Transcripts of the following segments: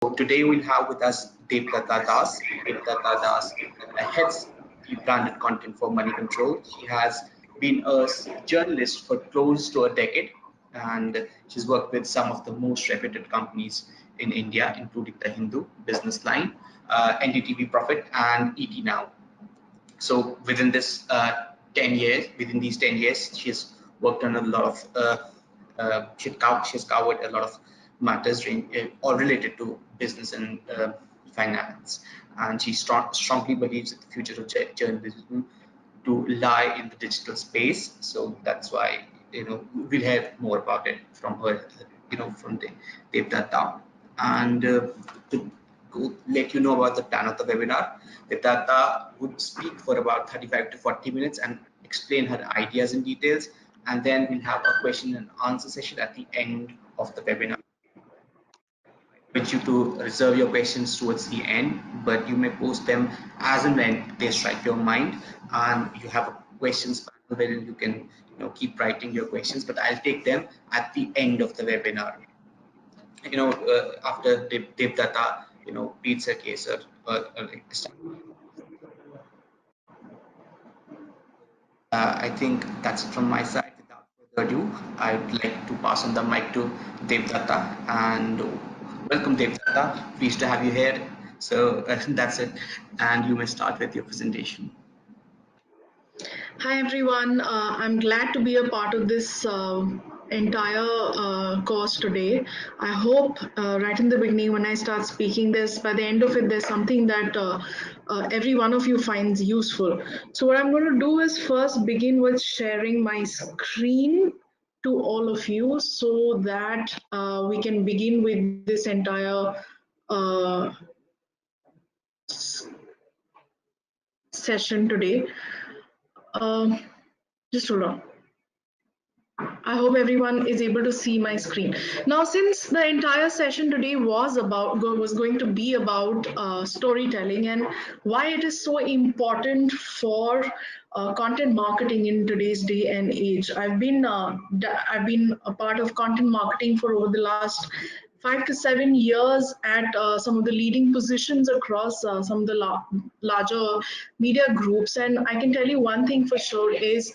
So today we'll have with us Devlata Das. Devlata Das heads the branded content for Money Control. She has been a journalist for close to a decade, and she's worked with some of the most reputed companies in India, including the Hindu, Business Line, NDTV Profit, and ET Now. So within these 10 years, she's worked on a lot of, she's covered a lot of matters all related to business and finance. And she strongly believes that the future of journalism to lie in the digital space. So that's why, we'll hear more about it from her, from the Devdatta. And to let you know about the plan of the webinar, Devdatta would speak for about 35 to 40 minutes and explain her ideas in details. And then we'll have a question and answer session at the end of the webinar. I invite you to reserve your questions towards the end, but you may post them as and when they strike your mind, and you have a questions panel where you can keep writing your questions, but I'll take them at the end of the webinar. After Devdatta, pleads her case I think that's it from my side. Without further ado, I'd like to pass on the mic to Devdatta, and welcome Devdatta. Pleased to have you here. So that's it, and you may start with your presentation. Hi everyone, I'm glad to be a part of this entire course today. I hope right in the beginning when I start speaking this, by the end of it, there's something that every one of you finds useful. So what I'm going to do is first begin with sharing my screen to all of you so that we can begin with this entire session today. Just hold on. I hope everyone is able to see my screen. Now, since the entire session today was going to be about storytelling and why it is so important for content marketing in today's day and age, I've been a part of content marketing for over the last 5 to 7 years at some of the leading positions across some of the larger media groups, and I can tell you one thing for sure is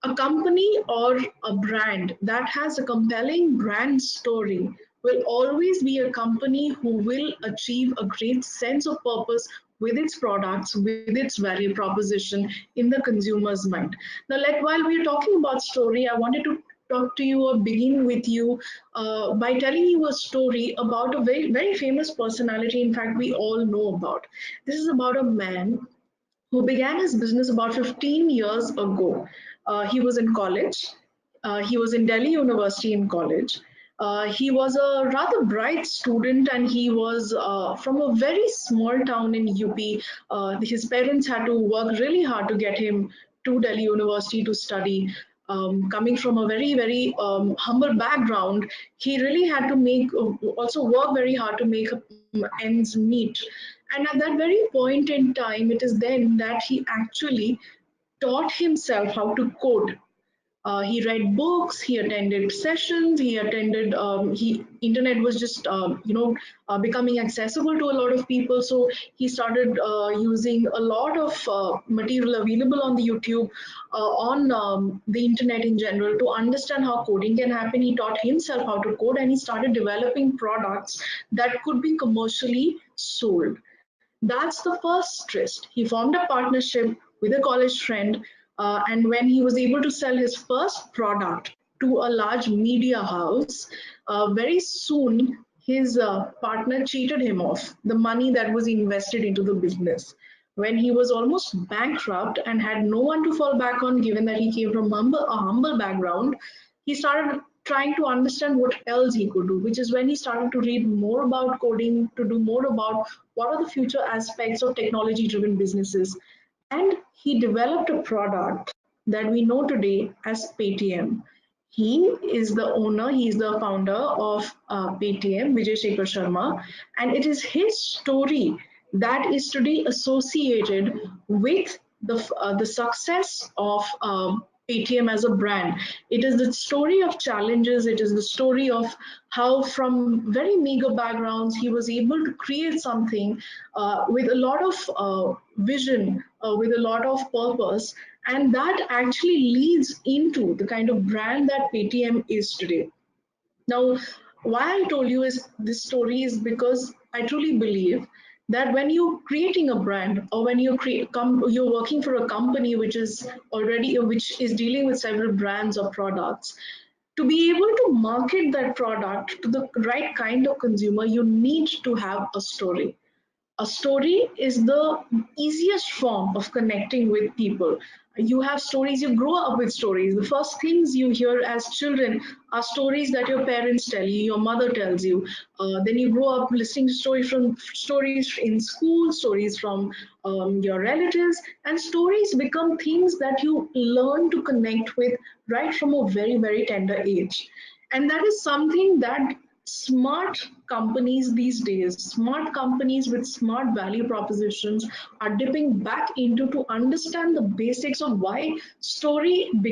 a company or a brand that has a compelling brand story will always be a company who will achieve a great sense of purpose with its products, with its value proposition in the consumer's mind. Now, while we are talking about story, I wanted to talk to you or begin with you by telling you a story about a very, very famous personality. In fact, we all know about. This is about a man who began his business about 15 years ago. He was in college. He was in Delhi University in college. He was a rather bright student and he was from a very small town in UP. His parents had to work really hard to get him to Delhi University to study. Coming from a very, very humble background, he really had to also work very hard to make ends meet. And at that very point in time, it is then that he actually taught himself how to code. He read books, he attended sessions, he attended, internet was just, becoming accessible to a lot of people. So he started using a lot of material available on the YouTube, on the internet in general to understand how coding can happen. He taught himself how to code and he started developing products that could be commercially sold. That's the first twist. He formed a partnership with a college friend, and when he was able to sell his first product to a large media house, very soon his partner cheated him of the money that was invested into the business. When he was almost bankrupt and had no one to fall back on, given that he came from a humble background, he started trying to understand what else he could do, which is when he started to read more about coding, to do more about what are the future aspects of technology driven businesses. And he developed a product that we know today as Paytm. He is the owner, he is the founder of Paytm, Vijay Shekhar Sharma, and it is his story that is today associated with the success of Paytm as a brand. It is the story of challenges. It is the story of how, from very meager backgrounds, he was able to create something with a lot of vision, with a lot of purpose, and that actually leads into the kind of brand that Paytm is today. Now, why I told you is this story is because I truly believe that when you're creating a brand, or when you're working for a company which is dealing with several brands or products, to be able to market that product to the right kind of consumer, you need to have a story. A story is the easiest form of connecting with people. You have stories, you grow up with stories. The first things you hear as children are stories that your parents tell you, your mother tells you. Then you grow up listening to stories in school, stories from your relatives, and stories become things that you learn to connect with right from a very, very tender age. And that is something that smart companies these days, smart companies with smart value propositions, are dipping back into to understand the basics of why storytelling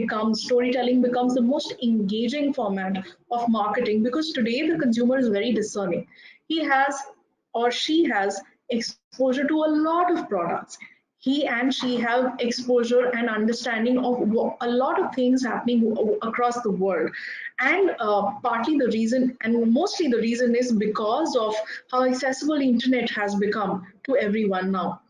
becomes the most engaging format of marketing, because today the consumer is very discerning. He has, or she has, exposure to a lot of products. He and she have exposure and understanding of a lot of things happening across the world. And partly the reason, and mostly the reason, is because of how accessible internet has become to everyone now.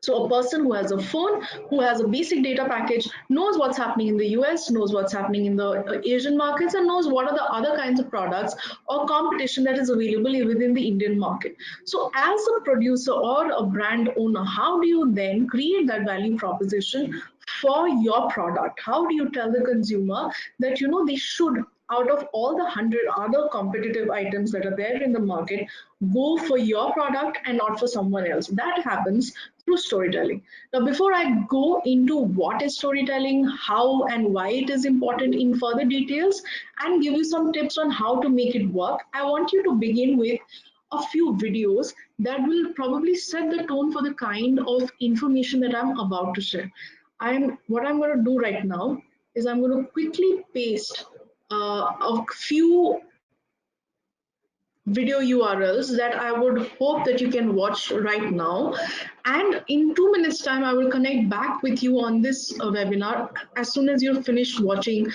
So a person who has a phone, who has a basic data package, knows what's happening in the US, knows what's happening in the Asian markets, and knows what are the other kinds of products or competition that is available within the Indian market. So as a producer or a brand owner, how do you then create that value proposition for your product? How do you tell the consumer that they should, out of all the 100 other competitive items that are there in the market, go for your product and not for someone else? That happens through storytelling. Now, before I go into what is storytelling, how and why it is important in further details, and give you some tips on how to make it work, I want you to begin with a few videos that will probably set the tone for the kind of information that I'm about to share. What I'm going to do right now is I'm going to quickly paste a few video URLs that I would hope that you can watch right now. And in 2 minutes time, I will connect back with you on this webinar as soon as you're finished watching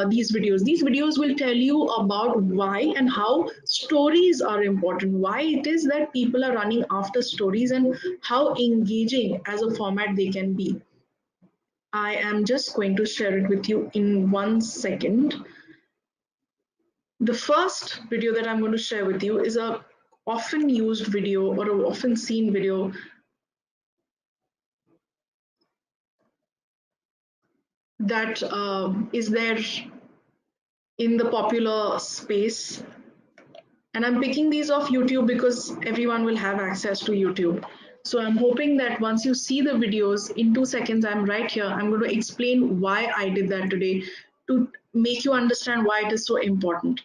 these videos. These videos will tell you about why and how stories are important, why it is that people are running after stories, and how engaging as a format they can be. I am just going to share it with you in 1 second. The first video that I'm going to share with you is a often used video, or a often seen video, that is there in the popular space. And I'm picking these off YouTube because everyone will have access to YouTube. So I'm hoping that once you see the videos in 2 seconds, I'm right here. I'm going to explain why I did that today, to make you understand why it is so important.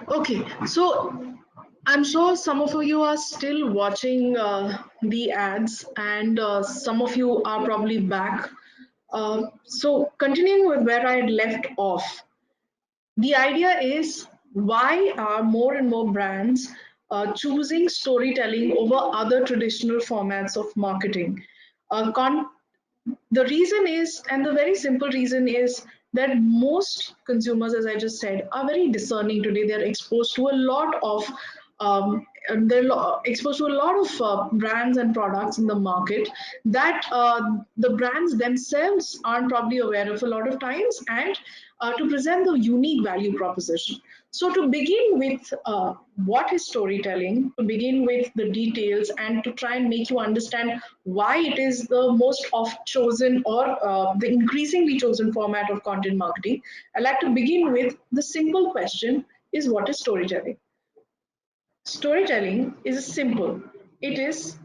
Okay, so I'm sure some of you are still watching the ads, and some of you are probably back. So, continuing with where I had left off, the idea is, why are more and more brands choosing storytelling over other traditional formats of marketing? The reason is, and the very simple reason is, that most consumers, as I just said, are very discerning today. They're exposed to a lot of exposed to a lot of brands and products in the market that the brands themselves aren't probably aware of a lot of times, and to present the unique value proposition. So, to begin with, what is storytelling, to begin with the details, and to try and make you understand why it is the most oft chosen, or the increasingly chosen format of content marketing, I'd like to begin with the simple question: is what is storytelling? Storytelling is simple. It is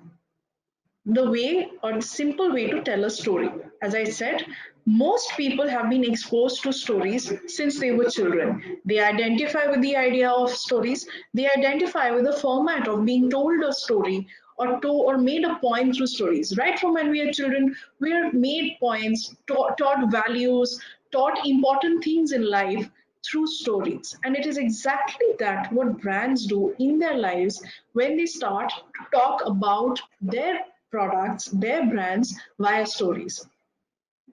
the way, or the simple way, to tell a story. As I said, most people have been exposed to stories since they were children. They identify with the idea of stories, they identify with the format of being told a story, or made a point through stories. Right from when we are children, we are made points, taught values, taught important things in life through stories. And it is exactly that what brands do in their lives when they start to talk about their products, their brands via stories,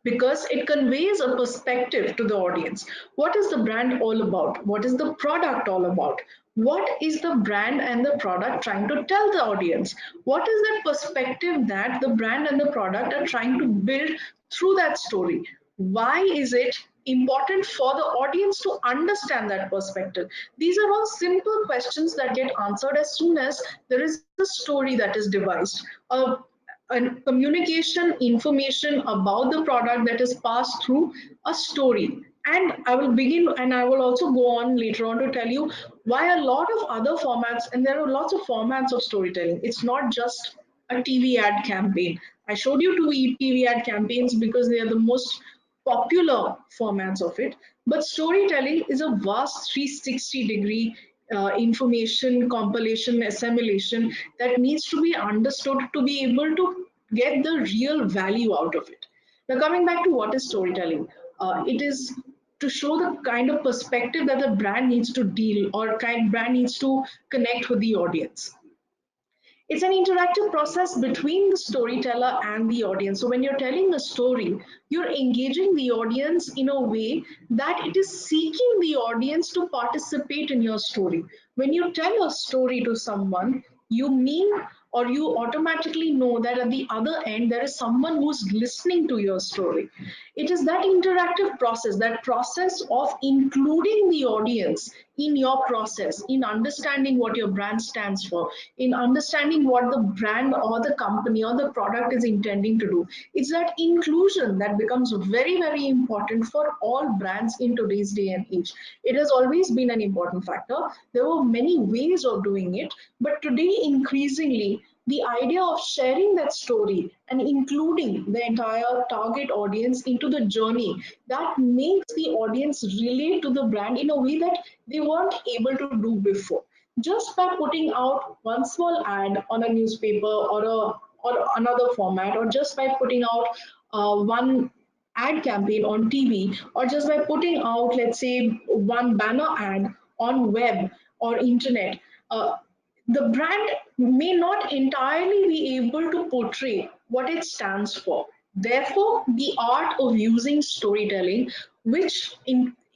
because it conveys a perspective to the audience. What is the brand all about? What is the product all about? What is the brand and the product trying to tell the audience? What is that perspective that the brand and the product are trying to build through that story? Why is it important for the audience to understand that perspective? These are all simple questions that get answered as soon as there is a story that is devised. And communication information about the product that is passed through a story. And I will begin, and I will also go on later on to tell you why a lot of other formats, and there are lots of formats of storytelling. It's not just a TV ad campaign. I showed you two TV ad campaigns because they are the most popular formats of it. But storytelling is a vast 360-degree information compilation, assimilation that needs to be understood to be able to get the real value out of it. Now, coming back to what is storytelling, it is to show the kind of perspective that the brand needs to deal, or kind brand needs to connect with the audience. It's an interactive process between the storyteller and the audience. So when you're telling a story, you're engaging the audience in a way that it is seeking the audience to participate in your story. When you tell a story to someone, you mean, or you automatically know that at the other end there is someone who's listening to your story. It is that interactive process, that process of including the audience in your process, in understanding what your brand stands for, in understanding what the brand or the company or the product is intending to do. It's that inclusion that becomes very, very important for all brands in today's day and age. It has always been an important factor. There were many ways of doing it, but today, increasingly, the idea of sharing that story and including the entire target audience into the journey, that makes the audience relate to the brand in a way that they weren't able to do before. Just by putting out one small ad on a newspaper, or another format, or just by putting out one ad campaign on TV, or just by putting out, let's say, one banner ad on web or internet, uh, the brand may not entirely be able to portray what it stands for. Therefore, the art of using storytelling, which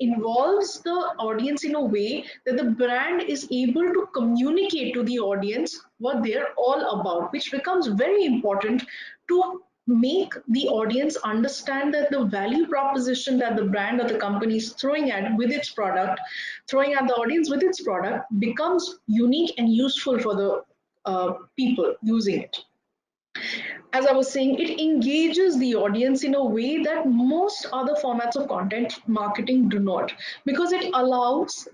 involves the audience in a way that the brand is able to communicate to the audience what they're all about, which becomes very important to make the audience understand that the value proposition that the brand or the company is throwing at the audience with its product, becomes unique and useful for the people using it. As I was saying, it engages the audience in a way that most other formats of content marketing do not, because it allows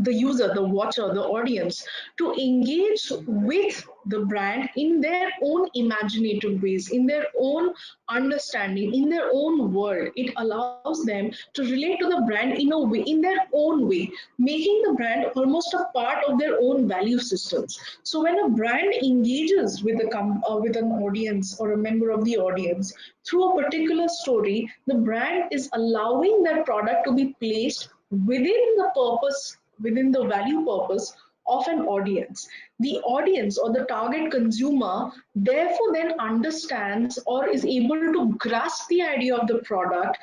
the user, the watcher, the audience to engage with the brand in their own imaginative ways, in their own understanding, in their own world. It allows them to relate to the brand in a way, in their own way, making the brand almost a part of their own value systems. So when a brand engages with with an audience or a member of the audience through a particular story, the brand is allowing that product to be placed within the purpose, within the value purpose of an audience. The audience or the target consumer therefore then understands or is able to grasp the idea of the product,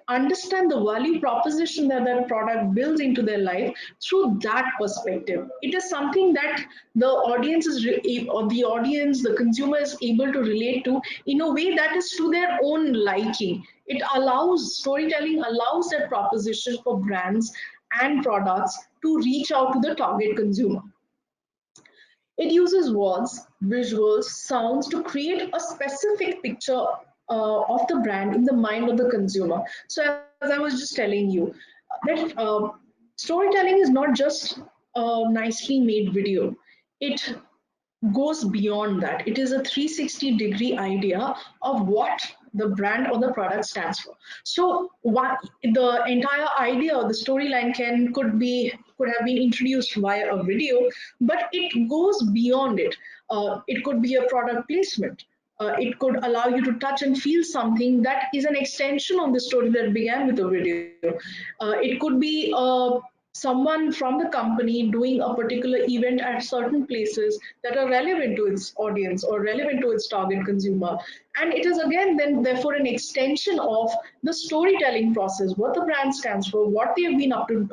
understand the value proposition that that product builds into their life through that perspective. It is something that the audience is or the audience, the consumer is able to relate to in a way that is to their own liking. It allows, storytelling allows that proposition for brands and products to reach out to the target consumer. It uses words, visuals, sounds to create a specific picture of the brand in the mind of the consumer. So, as I was just telling you, that storytelling is not just a nicely made video. It goes beyond that. It is a 360-degree idea of what the brand or the product stands for. So what the entire idea or the storyline could have been introduced via a video, but it goes beyond it. It could be a product placement. It could allow you to touch and feel something that is an extension of the story that began with the video. It could be someone from the company doing a particular event at certain places that are relevant to its audience or relevant to its target consumer. And it is again then therefore an extension of the storytelling process, what the brand stands for, what they have been up to,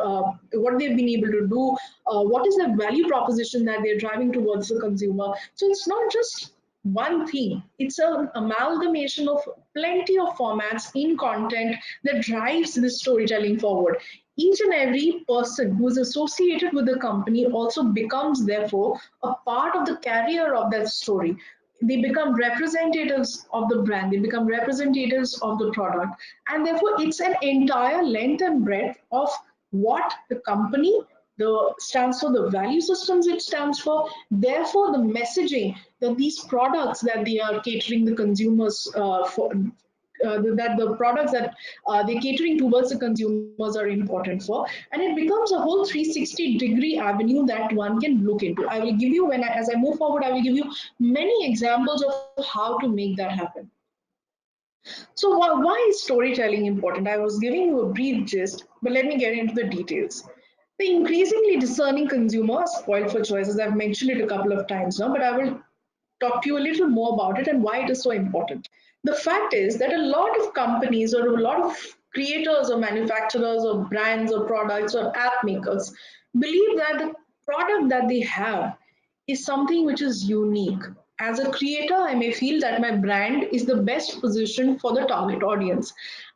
what they've been able to do, what is the value proposition that they're driving towards the consumer. So it's not just one thing, it's an amalgamation of plenty of formats in content that drives this storytelling forward. Each and every person who is associated with the company also becomes therefore a part of the carrier of that story. They become representatives of the brand, they become representatives of the product, and therefore it's an entire length and breadth of what the company the stands for, the value systems it stands for, therefore the messaging that these products that they are catering the consumers for, that the products that they're catering towards the consumers are important for, and it becomes a whole 360-degree avenue that one can look into. I will give you, as I move forward, I will give you many examples of how to make that happen. So why is storytelling important? I was giving you a brief gist, but let me get into the details. The increasingly discerning consumer is spoiled for choices. I've mentioned it a couple of times now, but I will talk to you a little more about it and why it is so important. The fact is that a lot of companies or a lot of creators or manufacturers or brands or products or app makers believe that the product that they have is something which is unique. As a creator, I may feel that my brand is the best position for the target audience.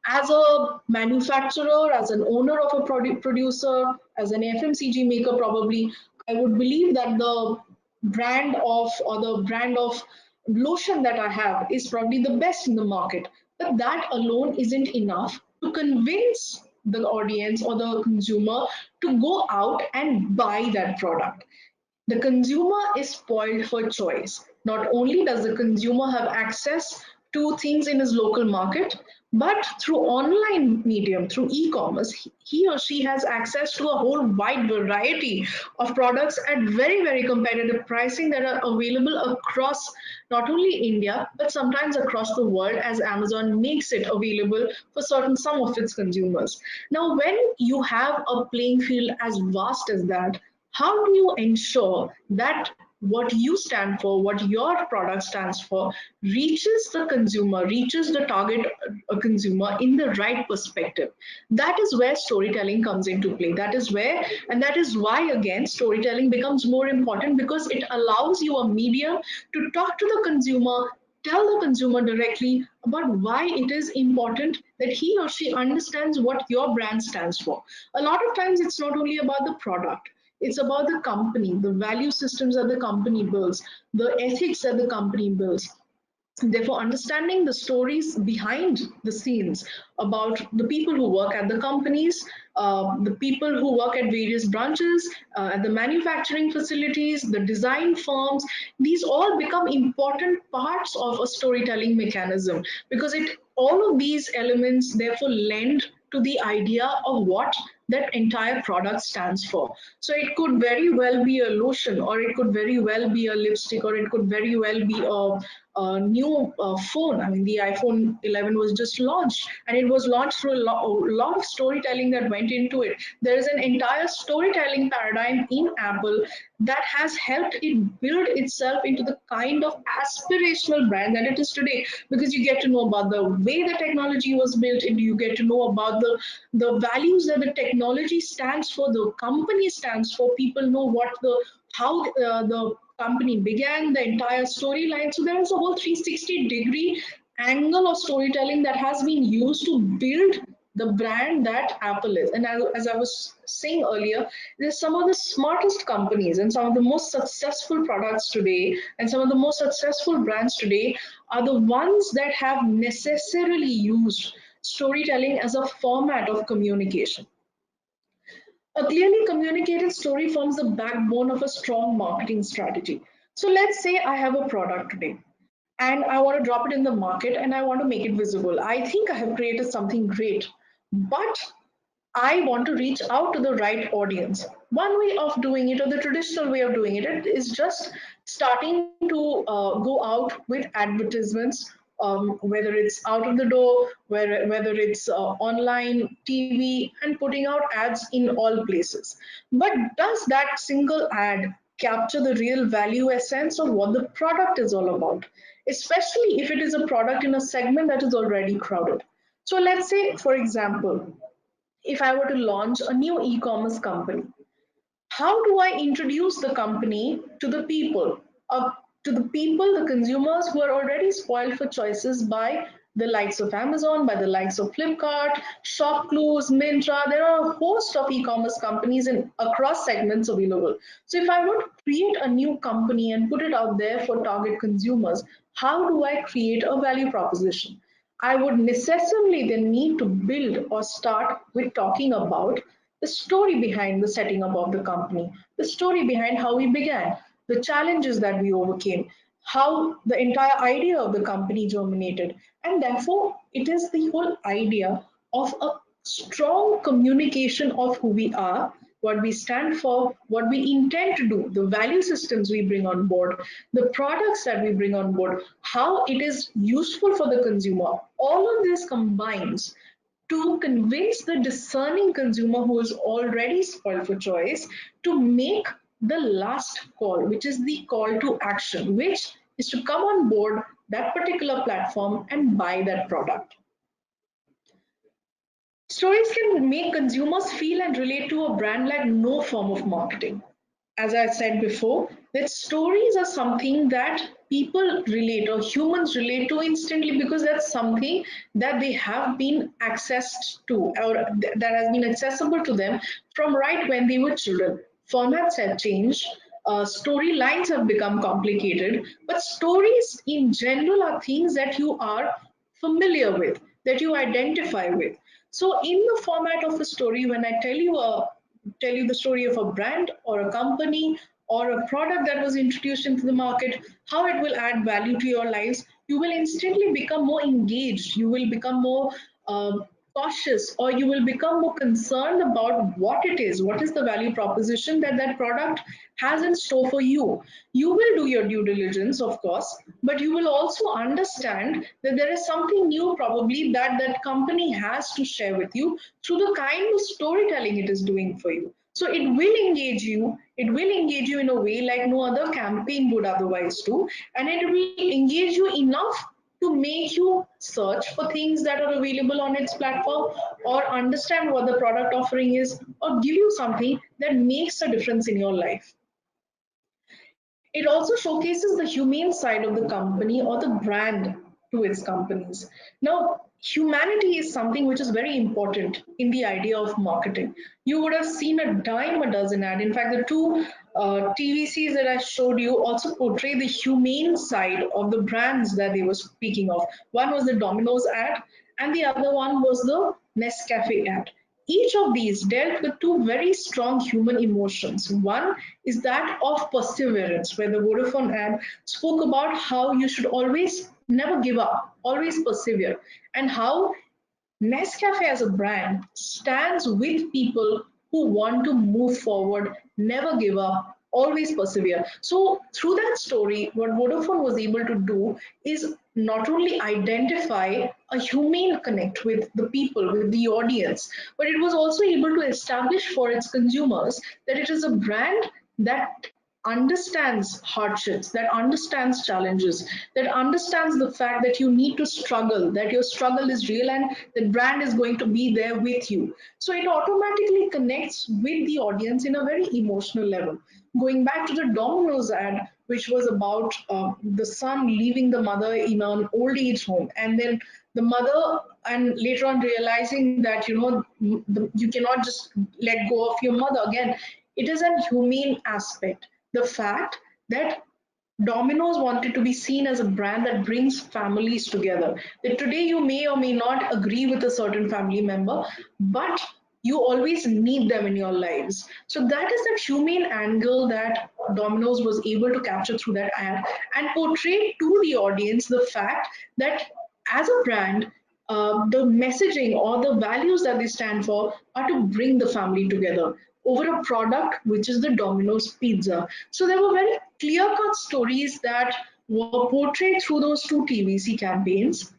As a manufacturer, as an owner of a producer, as an FMCG maker, probably, I would believe that the brand of lotion that I have is probably the best in the market. But that alone isn't enough to convince the audience or the consumer to go out and buy that product. The consumer is spoiled for choice. Not only does the consumer have access to things in his local market, but through online medium, through e-commerce, he or she has access to a whole wide variety of products at very, very competitive pricing that are available across not only India, but sometimes across the world as Amazon makes it available for certain some of its consumers. Now, when you have a playing field as vast as that, how do you ensure that what you stand for, what your product stands for, reaches the consumer, reaches the target consumer in the right perspective? That is where storytelling comes into play. That is where, and that is why, again, storytelling becomes more important because it allows you a medium to talk to the consumer, tell the consumer directly about why it is important that he or she understands what your brand stands for. A lot of times, it's not only about the product, it's about the company, the value systems that the company builds, the ethics that the company builds. Therefore, understanding the stories behind the scenes about the people who work at the companies, the people who work at various branches, at the manufacturing facilities, the design firms, these all become important parts of a storytelling mechanism, because it all of these elements therefore lend to the idea of what that entire product stands for. So it could very well be a lotion, or it could very well be a lipstick, or it could very well be a new phone. I mean, the iPhone 11 was just launched, and it was launched through a lot of storytelling that went into it. There is an entire storytelling paradigm in Apple that has helped it build itself into the kind of aspirational brand that it is today, because you get to know about the way the technology was built, and you get to know about the values that the technology stands for, the company stands for. People know what the how the company began, the entire storyline. So there is a whole 360-degree angle of storytelling that has been used to build the brand that Apple is. And as I was saying earlier, there's some of the smartest companies and some of the most successful products today, and some of the most successful brands today are the ones that have necessarily used storytelling as a format of communication. A clearly communicated story forms the backbone of a strong marketing strategy. So let's say I have a product today and I want to drop it in the market and I want to make it visible. I think I have created something great, but I want to reach out to the right audience. One way of doing it, or the traditional way of doing it, is just starting to go out with advertisements, whether it's out of the door, whether it's online, TV, and putting out ads in all places. But does that single ad capture the real value essence of what the product is all about? Especially if it is a product in a segment that is already crowded. So let's say, for example, if I were to launch a new e-commerce company, how do I introduce the company to the people, the consumers who are already spoiled for choices by the likes of Amazon, by the likes of Flipkart, ShopClose, Myntra? There are a host of e-commerce companies in across segments available. So if I were to create a new company and put it out there for target consumers, how do I create a value proposition? I would necessarily then need to build or start with talking about the story behind the setting up of the company, the story behind how we began, the challenges that we overcame, how the entire idea of the company germinated. And therefore, it is the whole idea of a strong communication of who we are, what we stand for, what we intend to do, the value systems we bring on board, the products that we bring on board, how it is useful for the consumer. All of this combines to convince the discerning consumer who is already spoiled for choice to make the last call, which is the call to action, which is to come on board that particular platform and buy that product. Stories can make consumers feel and relate to a brand like no form of marketing. As I said before, that stories are something that people relate, or humans relate to instantly, because that's something that they have been accessed to, or that has been accessible to them from right when they were children. Formats have changed, storylines have become complicated, but stories in general are things that you are familiar with, that you identify with. So in the format of a story, when I tell you the story of a brand or a company or a product that was introduced into the market, how it will add value to your lives, you will instantly become more engaged. You will become more cautious, or you will become more concerned about what is the value proposition that that product has in store for you. You will do your due diligence, of course, but you will also understand that there is something new probably that that company has to share with you through the kind of storytelling it is doing for you. So it will engage you in a way like no other campaign would otherwise do, and it will engage you enough to make you search for things that are available on its platform, or understand what the product offering is, or give you something that makes a difference in your life. It also showcases the humane side of the company or the brand to its companies. Now, humanity is something which is very important in the idea of marketing. You would have seen a dime a dozen ad. In fact, the two TVCs that I showed you also portray the humane side of the brands that they were speaking of. One was the Domino's ad, and the other one was the Nescafe ad. Each of these dealt with two very strong human emotions. One is that of perseverance, where the Vodafone ad spoke about how you should always never give up, always persevere, and how Nescafe as a brand stands with people who want to move forward, never give up, always persevere. So, through that story, what Vodafone was able to do is not only identify a humane connect with the people, with the audience, but it was also able to establish for its consumers that it is a brand that understands hardships, that understands challenges, that understands the fact that you need to struggle, that your struggle is real and the brand is going to be there with you. So it automatically connects with the audience in a very emotional level. Going back to the Domino's ad, which was about the son leaving the mother in an old age home, and then the mother, and later on realizing that you cannot just let go of your mother again. It is a humane aspect, the fact that Domino's wanted to be seen as a brand that brings families together. That today you may or may not agree with a certain family member, but you always need them in your lives. So that is that humane angle that Domino's was able to capture through that ad and portray to the audience the fact that as a brand, the messaging or the values that they stand for are to bring the family together over a product which is the Domino's pizza. So there were very clear cut stories that were portrayed through those two TVC campaigns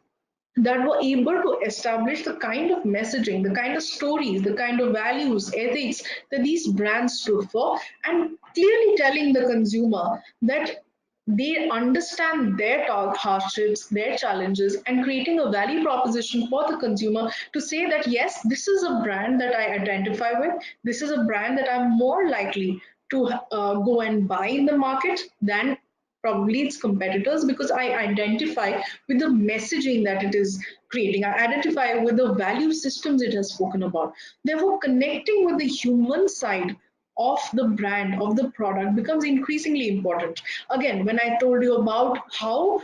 that were able to establish the kind of messaging, the kind of stories, the kind of values, ethics that these brands stood for, and clearly telling the consumer that they understand their hardships, their challenges, and creating a value proposition for the consumer to say that yes, this is a brand that I identify with, this is a brand that I'm more likely to go and buy in the market than probably its competitors, because I identify with the messaging that it is creating. I identify with the value systems it has spoken about. Therefore, connecting with the human side of the brand, of the product becomes increasingly important. Again, when I told you about how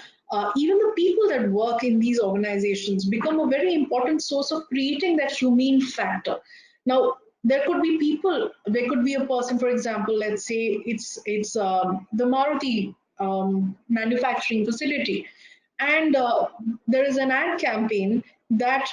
even the people that work in these organizations become a very important source of creating that humane factor. Now, there could be people, there could be a person, for example, let's say it's the Maruti manufacturing facility, and there is an ad campaign that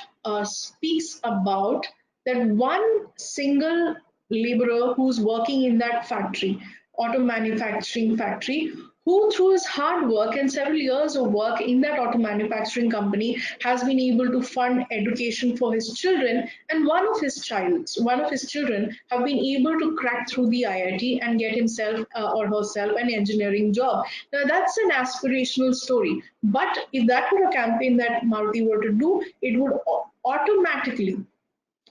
speaks about that one single laborer who's working in that factory, auto manufacturing factory, who through his hard work and several years of work in that auto manufacturing company has been able to fund education for his children, and one of his children have been able to crack through the IIT and get himself or herself an engineering job. Now that's an aspirational story, but if that were a campaign that Maruti were to do, it would automatically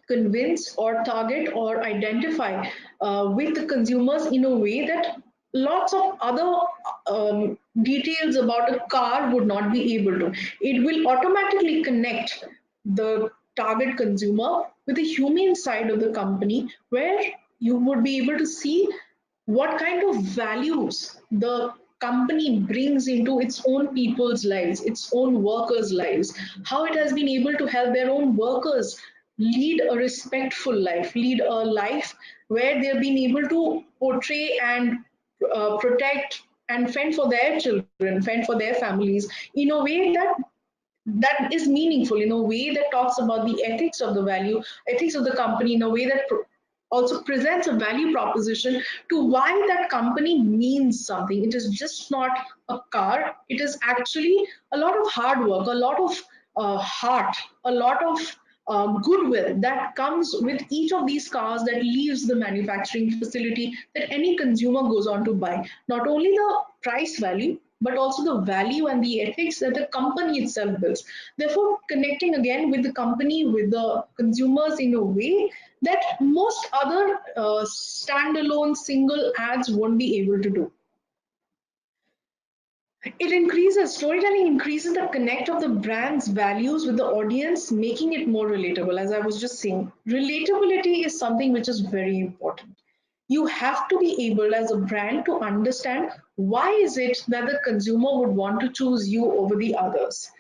convince or target or identify with the consumers in a way that lots of other details about a car would not be able to. It will automatically connect the target consumer with the human side of the company, where you would be able to see what kind of values the company brings into its own people's lives, its own workers' lives, how it has been able to help their own workers lead a respectful life, lead a life where they've been able to portray and protect and fend for their children, fend for their families in a way that is meaningful, in a way that talks about the ethics of the value, ethics of the company, in a way that also presents a value proposition to why that company means something. It is just not a car, it is actually a lot of hard work, a lot of heart, a lot of goodwill that comes with each of these cars that leaves the manufacturing facility that any consumer goes on to buy. Not only the price value, but also the value and the ethics that the company itself builds. Therefore, connecting again with the company, with the consumers in a way that most other standalone single ads won't be able to do. It increases, storytelling increases the connect of the brand's values with the audience, making it more relatable. As I was just saying, relatability is something which is very important. You have to be able as a brand to understand why is it that the consumer would want to choose you over the others.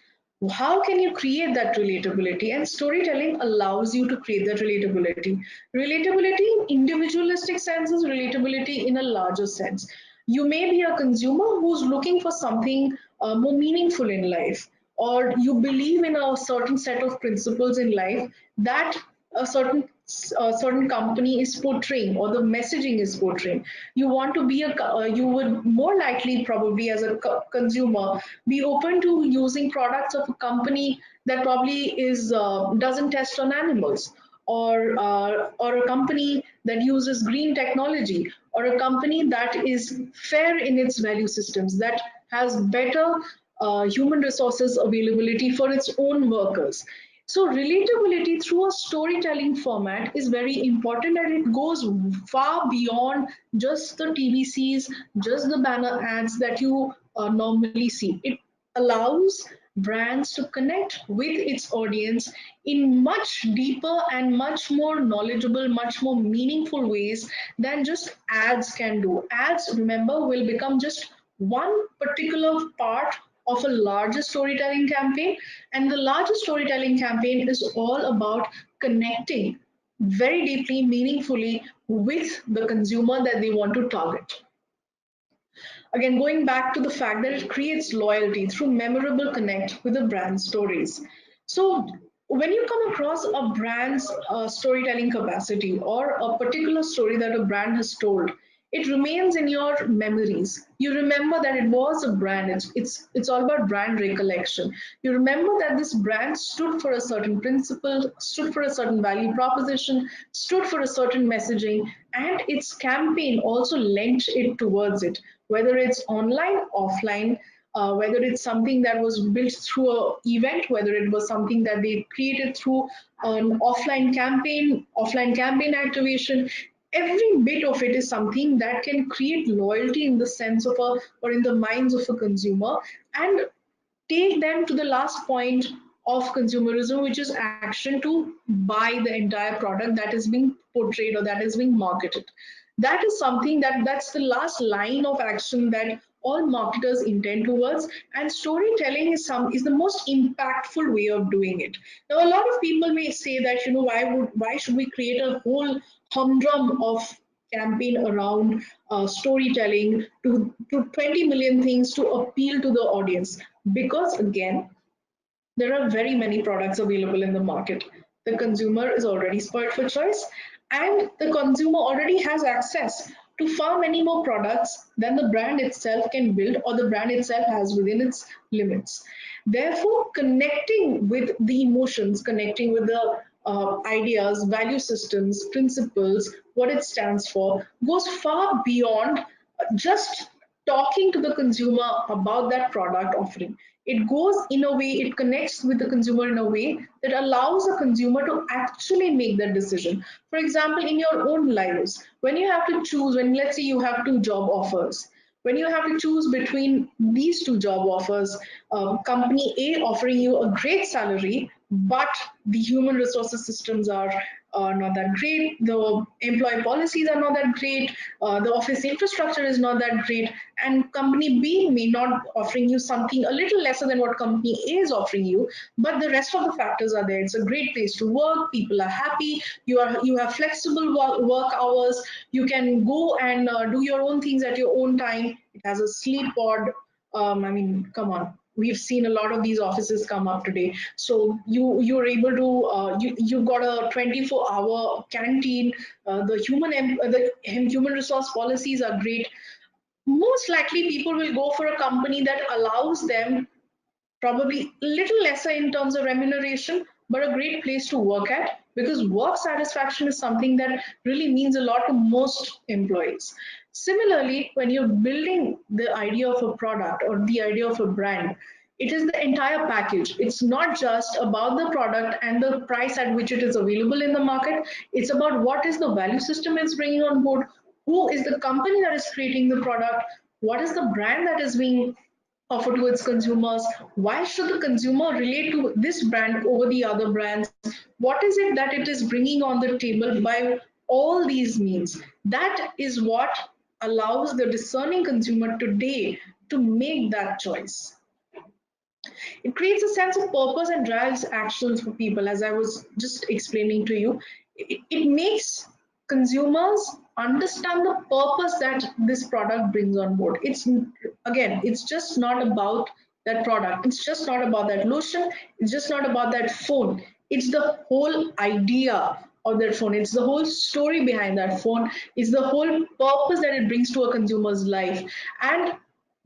How can you create that relatability? And storytelling allows you to create that relatability. Relatability in individualistic sense is relatability in a larger sense. You may be a consumer who's looking for something more meaningful in life, or you believe in a certain set of principles in life that a certain company is portraying or the messaging is portraying. You want to be you would more likely probably as a consumer be open to using products of a company that probably is doesn't test on animals, or a company that uses green technology, or a company that is fair in its value systems, that has better human resources availability for its own workers. So relatability through a storytelling format is very important, and it goes far beyond just the TVCs, just the banner ads that you normally see. It allows brands to connect with its audience in much deeper and much more knowledgeable, much more meaningful ways than just ads can do. Ads, remember, will become just one particular part of a larger storytelling campaign, and the larger storytelling campaign is all about connecting very deeply, meaningfully with the consumer that they want to target. Again, going back to the fact that it creates loyalty through memorable connect with the brand stories. So, when you come across a brand's storytelling capacity or a particular story that a brand has told, it remains in your memories. You remember that it was a brand. It's all about brand recollection. You remember that this brand stood for a certain principle, stood for a certain value proposition, stood for a certain messaging, and its campaign also lent it towards it, whether it's online, offline, whether it's something that was built through an event, whether it was something that they created through an offline campaign activation. Every bit of it is something that can create loyalty in the sense of a, or in the minds of a consumer, and take them to the last point of consumerism, which is action to buy the entire product that is being portrayed or that is being marketed. That is something that's the last line of action that all marketers intend towards, and storytelling is the most impactful way of doing it. Now, a lot of people may say that, why should we create a whole humdrum of campaign around storytelling to 20 million things to appeal to the audience, because again, there are very many products available in the market. The consumer is already spoiled for choice, and the consumer already has access to far many more products than the brand itself can build or the brand itself has within its limits. Therefore, connecting with the emotions, connecting with the ideas, value systems, principles, what it stands for, goes far beyond just talking to the consumer about that product offering. It goes in a way, it connects with the consumer in a way that allows the consumer to actually make that decision. For example, in your own lives, when you have to choose, when let's say you have two job offers, when you have to choose between these two job offers, company A offering you a great salary, but the human resources systems are not that great, the employee policies are not that great, the office infrastructure is not that great, and company B may not offering you something a little lesser than what company A is offering you, but the rest of the factors are there. It's a great place to work, people are happy, you have flexible work hours, you can go and do your own things at your own time. It has a sleep pod. I mean, come on. We've seen a lot of these offices come up today. So you're able to you've got a 24-hour canteen. The human resource policies are great. Most likely, people will go for a company that allows them probably a little lesser in terms of remuneration, but a great place to work at, because work satisfaction is something that really means a lot to most employees. Similarly, when you're building the idea of a product or the idea of a brand, it is the entire package. It's not just about the product and the price at which it is available in the market. It's about what is the value system it's bringing on board, who is the company that is creating the product, what is the brand that is being offer to its consumers? Why should the consumer relate to this brand over the other brands? What is it that it is bringing on the table by all these means? That is what allows the discerning consumer today to make that choice. It creates a sense of purpose and drives actions for people, as I was just explaining to you. It makes consumers understand the purpose that this product brings on board. It's again, it's just not about that product. It's just not about that lotion. It's just not about that phone. It's the whole idea of that phone. It's the whole story behind that phone. It's the whole purpose that it brings to a consumer's life. And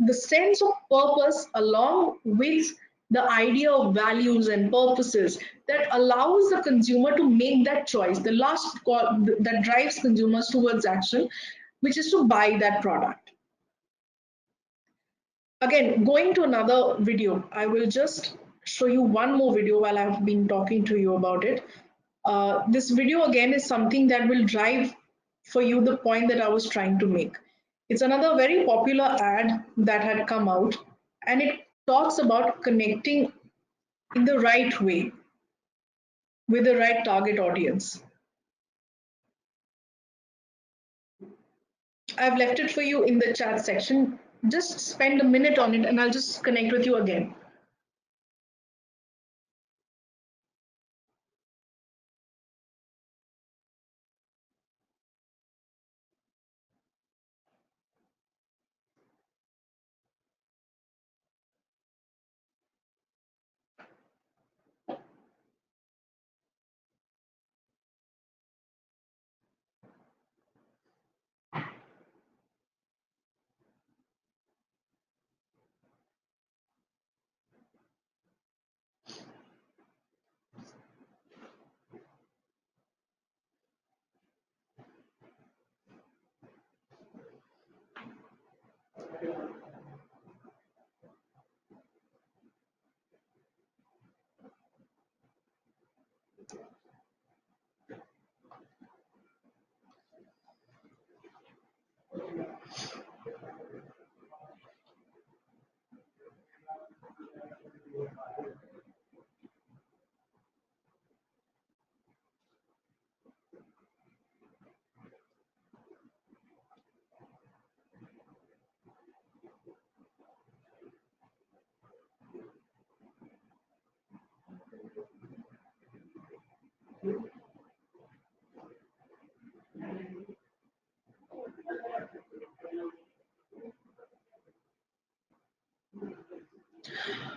the sense of purpose along with the idea of values and purposes that allows the consumer to make that choice, the last call that drives consumers towards action, which is to buy that product. Again, going to another video, I will just show you one more video while I've been talking to you about it. This video again is something that will drive for you the point that I was trying to make. It's another very popular ad that had come out, and it talks about connecting in the right way with the right target audience. I've left it for you in the chat section. Just spend a minute on it and I'll just connect with you again.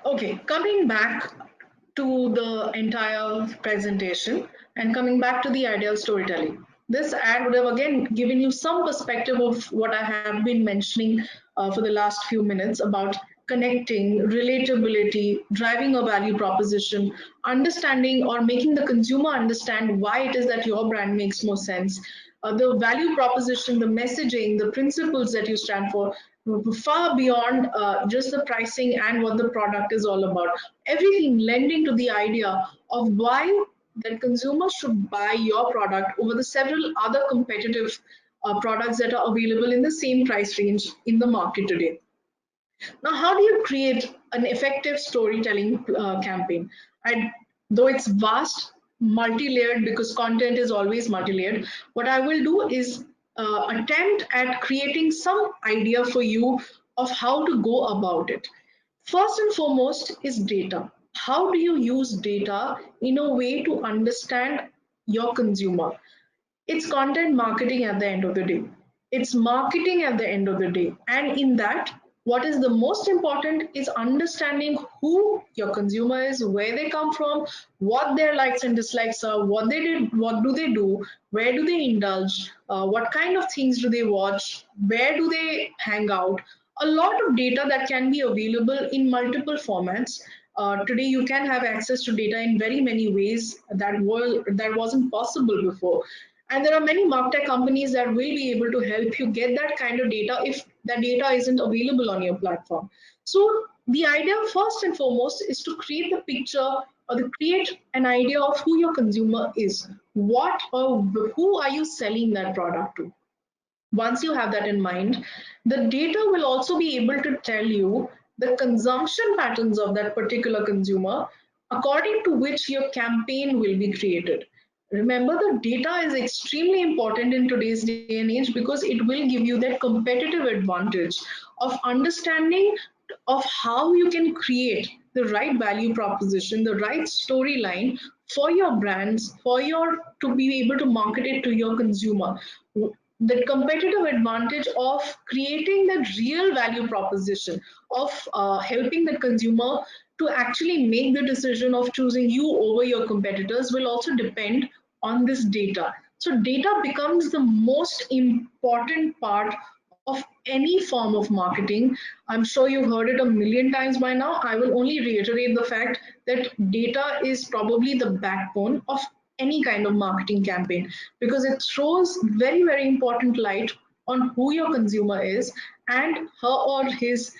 Okay, coming back to the entire presentation and coming back to the idea of storytelling. This ad would have again given you some perspective of what I have been mentioning for the last few minutes about connecting, relatability, driving a value proposition, understanding or making the consumer understand why it is that your brand makes more sense. The value proposition, the messaging, the principles that you stand for, far beyond just the pricing and what the product is all about. Everything lending to the idea of why that consumers should buy your product over the several other competitive products that are available in the same price range in the market today. Now, how do you create an effective storytelling campaign? I, though it's vast, multi-layered because content is always multi-layered, what I will do is attempt at creating some idea for you of how to go about it. First and foremost is data. How do you use data in a way to understand your consumer? It's content marketing at the end of the day. It's marketing at the end of the day. And in that, what is the most important is understanding who your consumer is, where they come from, what their likes and dislikes are, what they did, what do they do, where do they indulge, what kind of things do they watch, where do they hang out. A lot of data that can be available in multiple formats. Today, you can have access to data in very many ways that wasn't possible before. And there are many martech companies that will be able to help you get that kind of data if that data isn't available on your platform. So the idea first and foremost is to create the picture or to create an idea of who your consumer is. What or who are you selling that product to? Once you have that in mind, the data will also be able to tell you the consumption patterns of that particular consumer, according to which your campaign will be created. Remember, the data is extremely important in today's day and age because it will give you that competitive advantage of understanding of how you can create the right value proposition, the right storyline for your brands, for your to be able to market it to your consumer. The competitive advantage of creating that real value proposition of helping the consumer to actually make the decision of choosing you over your competitors will also depend on this data. So data becomes the most important part of any form of marketing. I'm sure you've heard it a million times by now. I will only reiterate the fact that data is probably the backbone of any kind of marketing campaign because it throws very, very important light on who your consumer is and her or his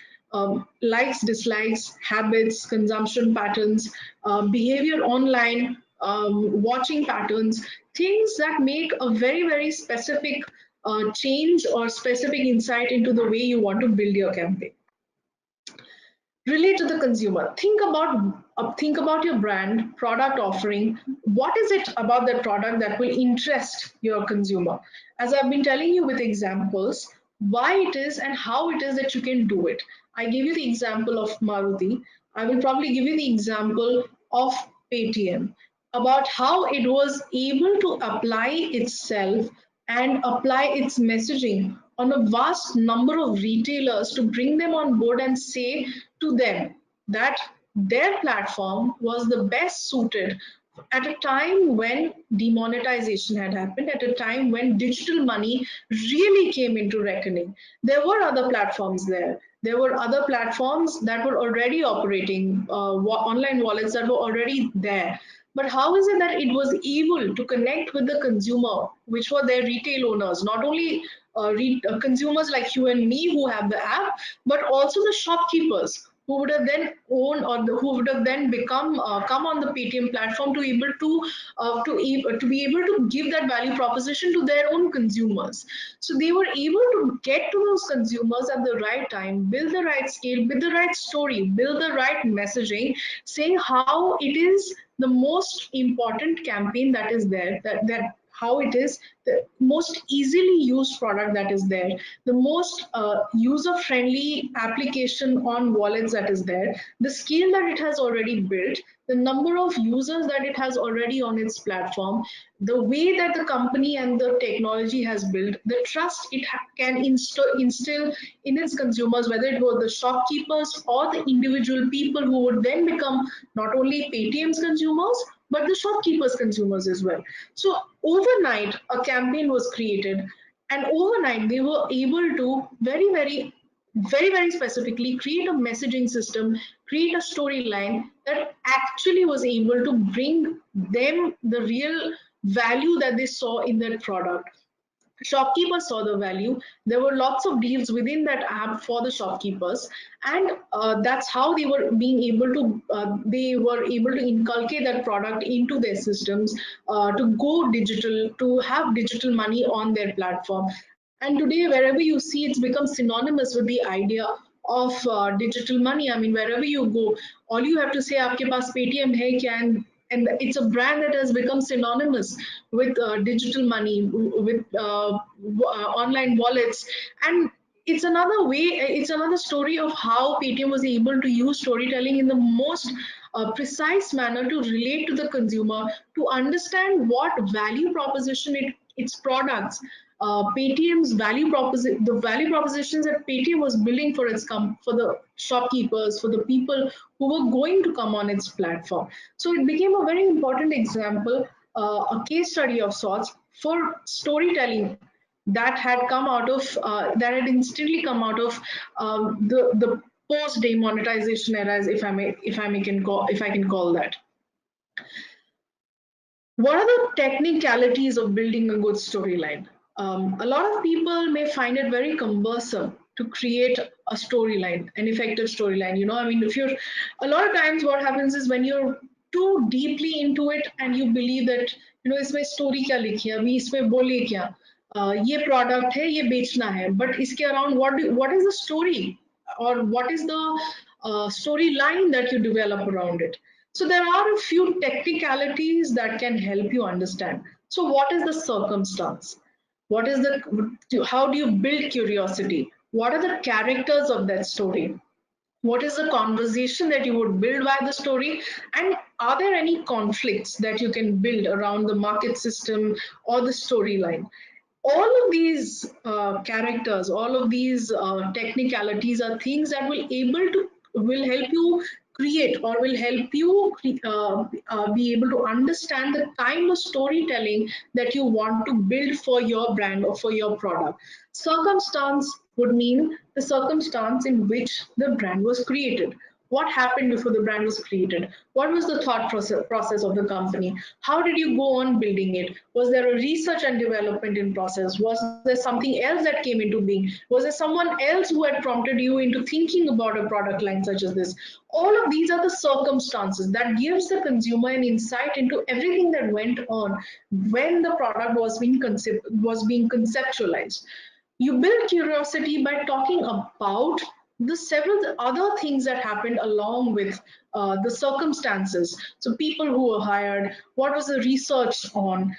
likes, dislikes, habits, consumption patterns, behavior online, watching patterns, things that make a very, very specific change or specific insight into the way you want to build your campaign. Relate to the consumer. Think about your brand, product offering. What is it about that product that will interest your consumer? As I've been telling you with examples, why it is and how it is that you can do it. I gave you the example of Maruti. I will probably give you the example of Paytm about how it was able to apply itself and apply its messaging on a vast number of retailers to bring them on board and say to them that their platform was the best suited at a time when demonetization had happened, at a time when digital money really came into reckoning. There were other platforms there. There were other platforms that were already operating, online wallets that were already there. But how is it that it was able to connect with the consumer, which were their retail owners, not only consumers like you and me who have the app, but also the shopkeepers who would have then owned or who would have then become come on the Paytm platform to able to be able to give that value proposition to their own consumers. So they were able to get to those consumers at the right time, build the right scale, build the right story, build the right messaging, saying how it is the most important campaign that is there, that how it is the most easily used product that is there, the most user friendly application on wallets that is there, the scale that it has already built, the number of users that it has already on its platform, the way that the company and the technology has built, the trust it can instill in its consumers, whether it were the shopkeepers or the individual people who would then become not only Paytm's consumers but the shopkeepers consumers as well. So overnight a campaign was created, and overnight they were able to very specifically create a messaging system, create a storyline that actually was able to bring them the real value that they saw in that product. Shopkeepers saw the value. There were lots of deals within that app for the shopkeepers, and that's how they were able to inculcate that product into their systems, to go digital, to have digital money on their platform. And today, wherever you see, it's become synonymous with the idea of digital money. I mean, wherever you go, all you have to say, "Aapke paas Paytm hai kya?" And it's a brand that has become synonymous with digital money, with online wallets. And it's another story of how Paytm was able to use storytelling in the most precise manner to relate to the consumer, to understand what value proposition its products, Paytm's the value propositions that Paytm was building for for the shopkeepers, for the people who were going to come on its platform. So it became a very important example, a case study of sorts for storytelling that had come out of that had instantly come out of the post demonetization era, if I can call that. What are the technicalities of building a good storyline? A lot of people may find it very cumbersome to create a storyline, an effective storyline. I mean, if you're a lot of times what happens is when you're too deeply into it and you believe that इसमें story क्या लिखी है, अभी इसमें बोले क्या, ये product है, ये बेचना है, but इसके around what is the story, or what is the storyline that you develop around it. So there are a few technicalities that can help you understand. So what is the circumstance? What is the, how do you build curiosity? What are the characters of that story? What is the conversation that you would build by the story? And are there any conflicts that you can build around the market system or the storyline? All of these characters, all of these technicalities are things that will help you create or will help you be able to understand the kind of storytelling that you want to build for your brand or for your product. Circumstance would mean the circumstance in which the brand was created. What happened before the brand was created? What was the thought process of the company? How did you go on building it? Was there a research and development in process? Was there something else that came into being? Was there someone else who had prompted you into thinking about a product line such as this? All of these are the circumstances that gives the consumer an insight into everything that went on when the product was being conceptualized. You build curiosity by talking about the several other things that happened along with the circumstances. So, people who were hired, what was the research on,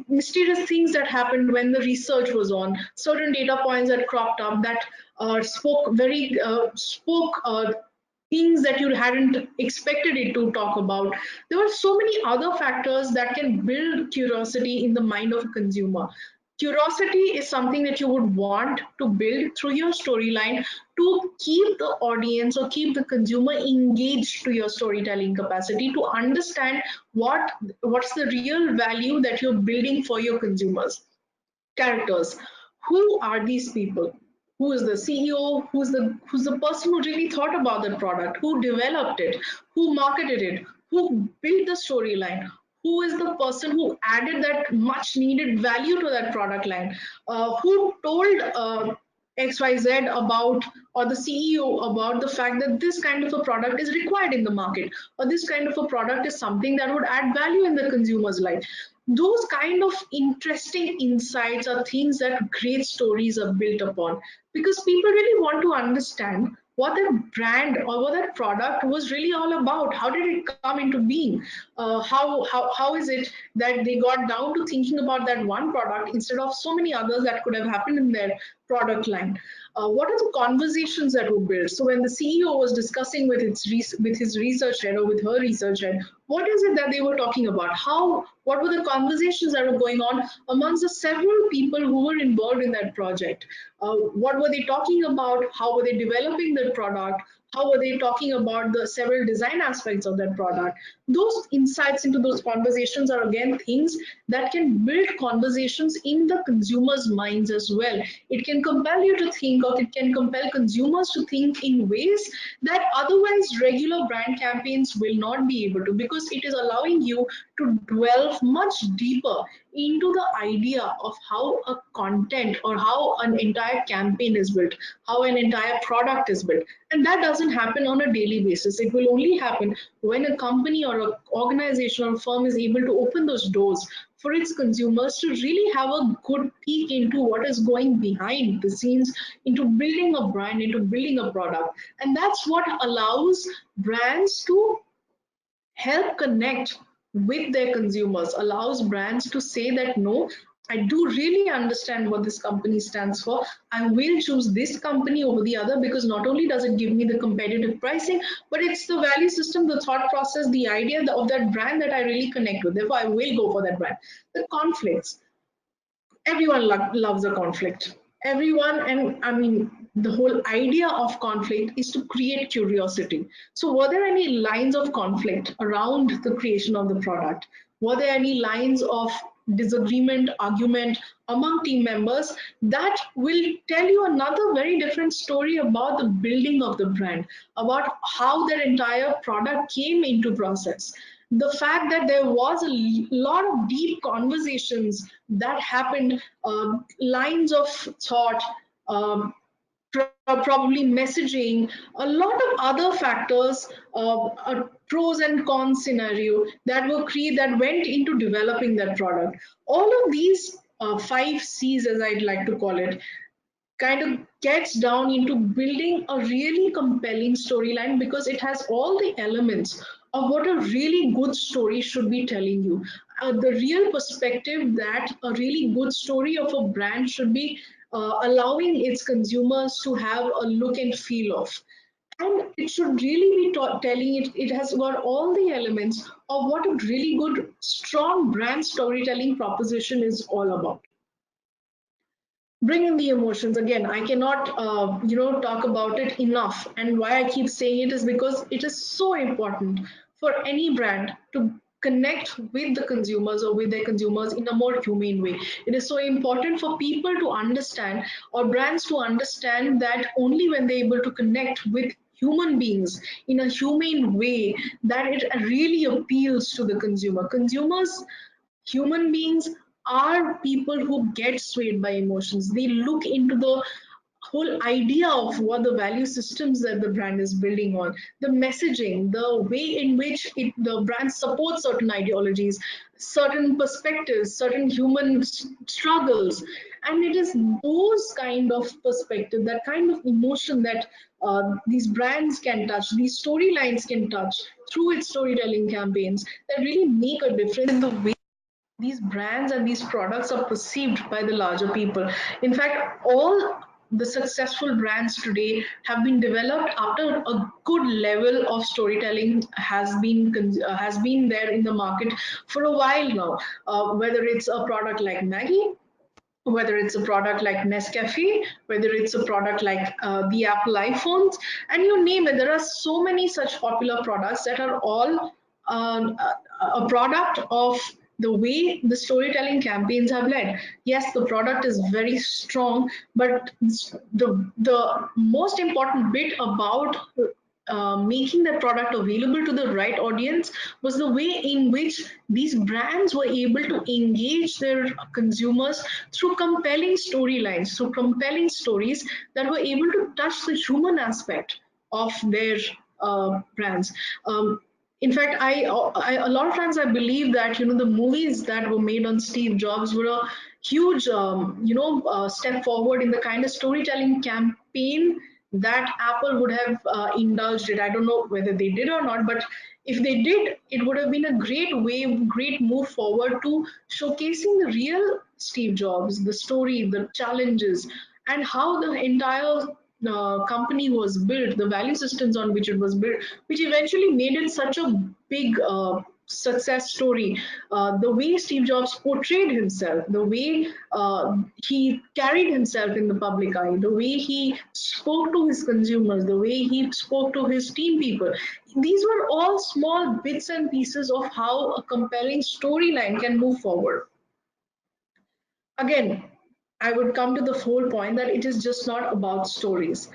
mysterious things that happened when the research was on, certain data points that cropped up that spoke things that you hadn't expected it to talk about. There were so many other factors that can build curiosity in the mind of a consumer. Curiosity is something that you would want to build through your storyline to keep the audience or keep the consumer engaged to your storytelling capacity to understand what's the real value that you're building for your consumers. Characters. Who are these people? Who is the CEO? Who's the person who really thought about the product? Who developed it? Who marketed it? Who built the storyline? Who is the person who added that much needed value to that product line? Who told XYZ about, or the CEO about the fact that this kind of a product is required in the market, or this kind of a product is something that would add value in the consumer's life? Those kind of interesting insights are things that great stories are built upon, because people really want to understand what that brand or what that product was really all about. How did it come into being? How is it that they got down to thinking about that one product instead of so many others that could have happened in their product line? What are the conversations that were built? So when the CEO was discussing with his research head or with her research head, what is it that they were talking about? What were the conversations that were going on amongst the several people who were involved in that project? What were they talking about? How were they developing the product? How were they talking about the several design aspects of that product? Those insights into those conversations are again things that can build conversations in the consumer's minds as well. It can compel you to think, or it can compel consumers to think in ways that otherwise regular brand campaigns will not be able to, because it is allowing you to delve much deeper into the idea of how a content or how an entire campaign is built, how an entire product is built. And that doesn't happen on a daily basis. It will only happen when a company or an organization or firm is able to open those doors for its consumers to really have a good peek into what is going behind the scenes, into building a brand, into building a product. And that's what allows brands to help connect with their consumers, allows brands to say that no, I do really understand what this company stands for. I will choose this company over the other because not only does it give me the competitive pricing, but it's the value system, the thought process, the idea of that brand that I really connect with. Therefore, I will go for that brand. The conflicts. Everyone loves a conflict. Everyone, and I mean, the whole idea of conflict is to create curiosity. So were there any lines of conflict around the creation of the product? Were there any lines of disagreement, argument among team members? That will tell you another very different story about the building of the brand, about how their entire product came into process. The fact that there was a lot of deep conversations that happened, lines of thought, probably messaging, a lot of other factors, a pros and cons scenario that went into developing that product. All of these five C's, as I'd like to call it, kind of gets down into building a really compelling storyline, because it has all the elements of what a really good story should be telling you. The real perspective that a really good story of a brand should be allowing its consumers to have a look and feel of. And it should really be telling it, it has got all the elements of what a really good, strong brand storytelling proposition is all about. Bring in the emotions. Again, I cannot talk about it enough, and why I keep saying it is because it is so important for any brand to connect with the consumers, or with their consumers, in a more humane way. It is so important for people to understand, or brands to understand, that only when they're able to connect with human beings in a humane way, that it really appeals to the consumers. Human beings are people who get swayed by emotions. They look into the whole idea of what the value systems that the brand is building on, the messaging, the way in which the brand supports certain ideologies, certain perspectives, certain human struggles. And it is those kind of perspective, that kind of emotion, that these brands can touch, these storylines can touch through its storytelling campaigns, that really make a difference in the way these brands and these products are perceived by the larger people. In fact, all the successful brands today have been developed after a good level of storytelling has been there in the market for a while now. Whether it's a product like Maggie, whether it's a product like Nescafe, whether it's a product like the Apple iPhones, and you name it, there are so many such popular products that are all a product of the way the storytelling campaigns have led. Yes, the product is very strong, but the most important bit about making the product available to the right audience was the way in which these brands were able to engage their consumers through compelling storylines, through compelling stories that were able to touch the human aspect of their brands. In fact, a lot of times I believe that the movies that were made on Steve Jobs were a huge step forward in the kind of storytelling campaign that Apple would have indulged it. I don't know whether they did or not, but if they did, it would have been a great way, great move forward to showcasing the real Steve Jobs, the story, the challenges, and how the entire company was built, the value systems on which it was built, which eventually made it such a big success story. The way Steve Jobs portrayed himself, the way he carried himself in the public eye, the way he spoke to his consumers, the way he spoke to his team people. These were all small bits and pieces of how a compelling storyline can move forward. Again, I would come to the whole point that it is just not about stories.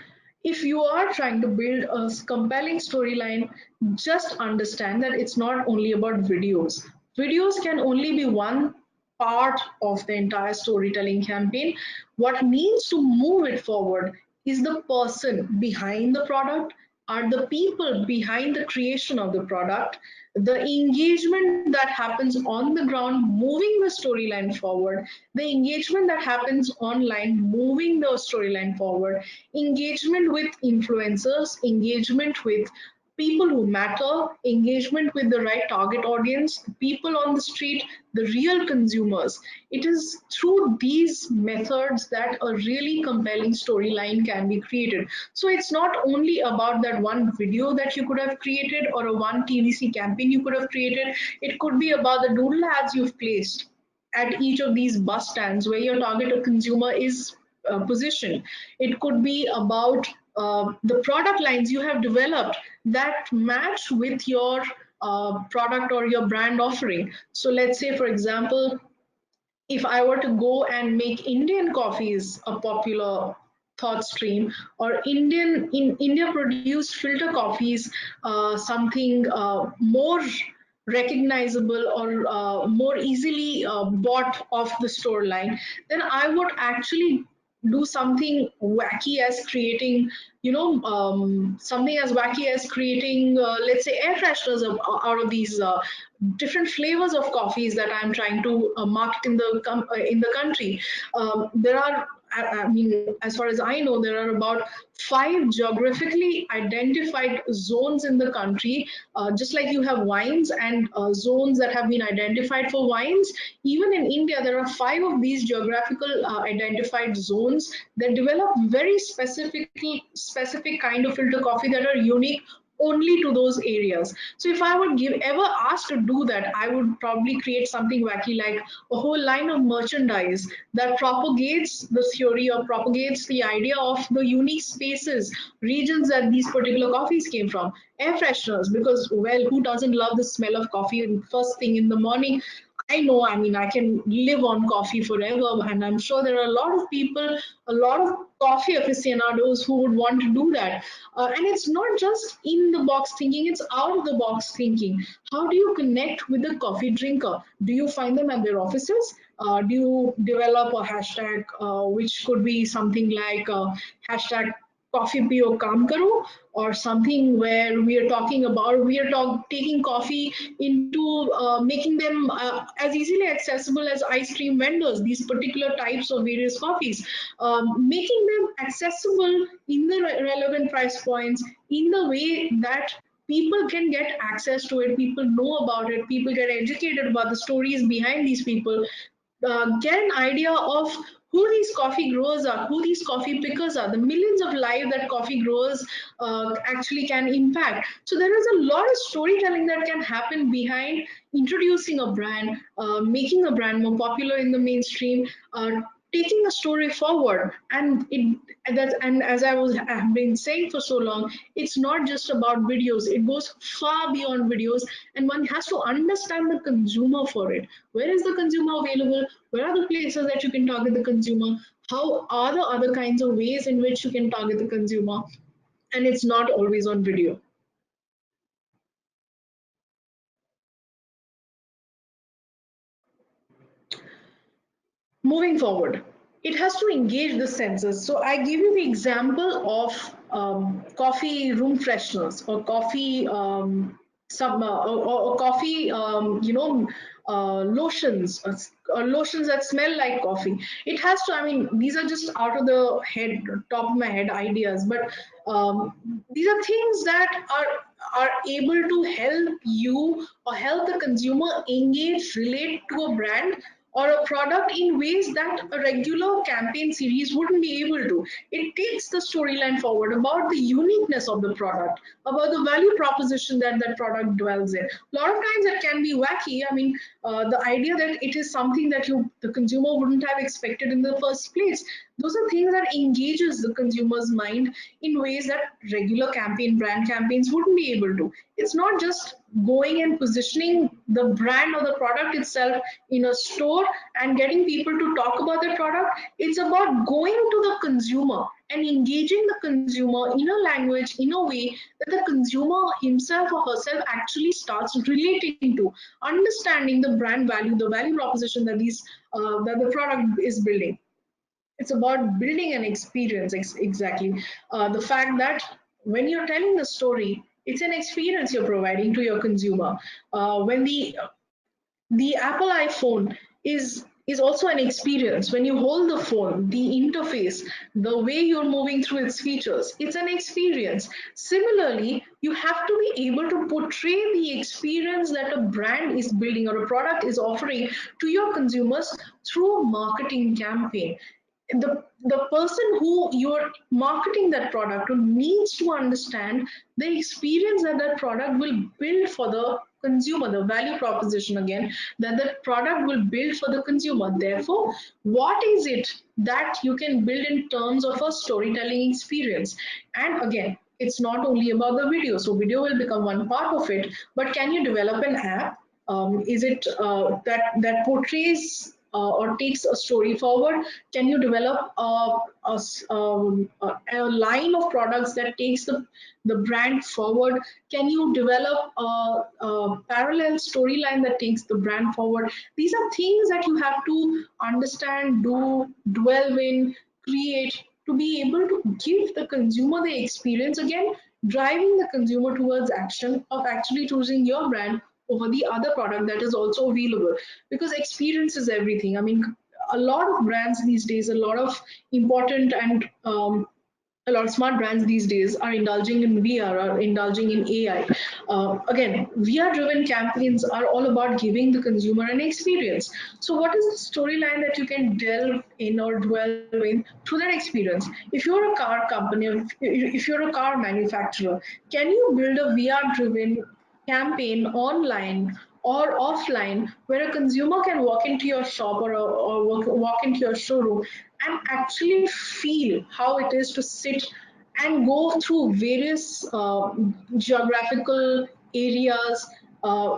If you are trying to build a compelling storyline, just understand that it's not only about videos. Videos can only be one part of the entire storytelling campaign. What needs to move it forward is the person behind the product, are the people behind the creation of the product, the engagement that happens on the ground, moving the storyline forward, the engagement that happens online, moving the storyline forward, engagement with influencers, engagement with people who matter, engagement with the right target audience, people on the street, the real consumers. It is through these methods that a really compelling storyline can be created. So it's not only about that one video that you could have created, or a one TVC campaign you could have created. It could be about the doodle ads you've placed at each of these bus stands where your target consumer is positioned. It could be about the product lines you have developed that match with your product or your brand offering. So let's say, for example, if I were to go and make Indian coffees a popular thought stream, or in India produced filter coffees, something more recognizable, or more easily bought off the store line, then I would actually do something wacky as creating, something as wacky as creating, let's say, air fresheners out of these different flavors of coffees that I'm trying to market in the country. There are I mean, as far as I know, there are about 5 geographically identified zones in the country. Just like you have wines and zones that have been identified for wines, even in India, there are 5 of these geographical identified zones that develop very specific kind of filter coffee that are unique only to those areas. So if I would give ever asked to do that, I would probably create something wacky like a whole line of merchandise that propagates the theory or propagates the idea of the unique spaces, regions that these particular coffees came from. Air fresheners, because well, who doesn't love the smell of coffee first thing in the morning? I know, I mean, I can live on coffee forever, and I'm sure there are a lot of people, a lot of coffee aficionados who would want to do that. And it's not just in the box thinking, it's out of the box thinking. How do you connect with the coffee drinker? Do you find them at their offices? Do you develop a hashtag which could be something like hashtag coffee pio kaam karo, or something where taking coffee into making them as easily accessible as ice cream vendors, these particular types of various coffees, making them accessible in the relevant price points, in the way that people can get access to it, people know about it, people get educated about the stories behind these people, get an idea of who these coffee growers are, who these coffee pickers are, the millions of lives that coffee growers actually can impact. So there is a lot of storytelling that can happen behind introducing a brand, making a brand more popular in the mainstream, taking a story forward. And as have been saying for so long, it's not just about videos. It goes far beyond videos, and one has to understand the consumer for it. Where is the consumer available? Where are the places that you can target the consumer? How are the other kinds of ways in which you can target the consumer? And it's not always on video. Moving forward, it has to engage the senses. So I give you the example of coffee room fresheners, or coffee or coffee lotions, or lotions that smell like coffee. It has to, I mean, these are just out of the head, top of my head ideas, but these are things that are able to help you or help the consumer engage, relate to a brand or a product in ways that a regular campaign series wouldn't be able to. It takes the storyline forward about the uniqueness of the product, about the value proposition that that product dwells in. A lot of times it can be wacky. I mean, the idea that it is something that the consumer wouldn't have expected in the first place. Those are things that engages the consumer's mind in ways that regular brand campaigns wouldn't be able to. It's not just going and positioning the brand or the product itself in a store and getting people to talk about the product. It's about going to the consumer and engaging the consumer in a language, in a way that the consumer himself or herself actually starts relating to, understanding the brand value, the value proposition that the product is building. It's about building an experience, exactly. The fact that when you're telling the story, it's an experience you're providing to your consumer. When the Apple iPhone is also an experience. When you hold the phone, the interface, the way you're moving through its features, it's an experience. Similarly, you have to be able to portray the experience that a brand is building or a product is offering to your consumers through a marketing campaign. The person who you're marketing that product to needs to understand the experience that that product will build for the consumer, the value proposition again that the product will build for the consumer. Therefore, what is it that you can build in terms of a storytelling experience? And again, it's not only about the video. So video will become one part of it, but can you develop an app? Is it that portrays or takes a story forward? Can you develop a line of products that takes the brand forward? Can you develop a parallel storyline that takes the brand forward? These are things that you have to understand, do, dwell in, create, to be able to give the consumer the experience again, driving the consumer towards action of actually choosing your brand over the other product that is also available. Because experience is everything. I mean, a lot of brands these days, a lot of important and a lot of smart brands these days are indulging in VR, are indulging in AI. Again, VR driven campaigns are all about giving the consumer an experience. So, what is the storyline that you can delve in or dwell in through that experience? If you're a car company, if you're a car manufacturer, can you build a VR driven campaign online or offline where a consumer can walk into your shop or walk into your showroom and actually feel how it is to sit and go through various geographical areas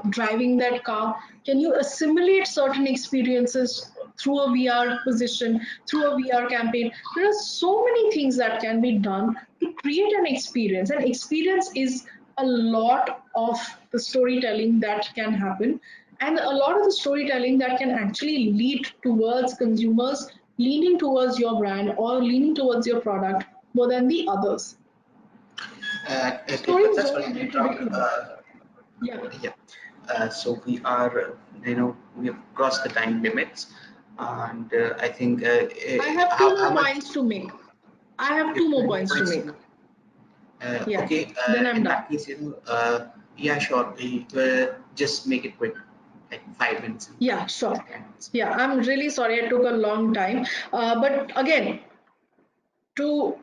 driving that car? Can you assimilate certain experiences through a VR position, through a VR campaign? There are so many things that can be done to create an experience. And experience is a lot of the storytelling that can happen, and a lot of the storytelling that can actually lead towards consumers leaning towards your brand or leaning towards your product more than the others. Okay, but Stories that's don't what I need to be interrupt. good. Yeah, Yeah. So we are, we have crossed the time limits, and I think I have two how more much points to make. I have you two have two more more points to points to make. make? Yeah, Okay. then I'm In done. that case, yeah, sure. We just make it quick, like 5 minutes and Yeah, sure. 10 minutes. Yeah, I'm really sorry I took a long time. But again, to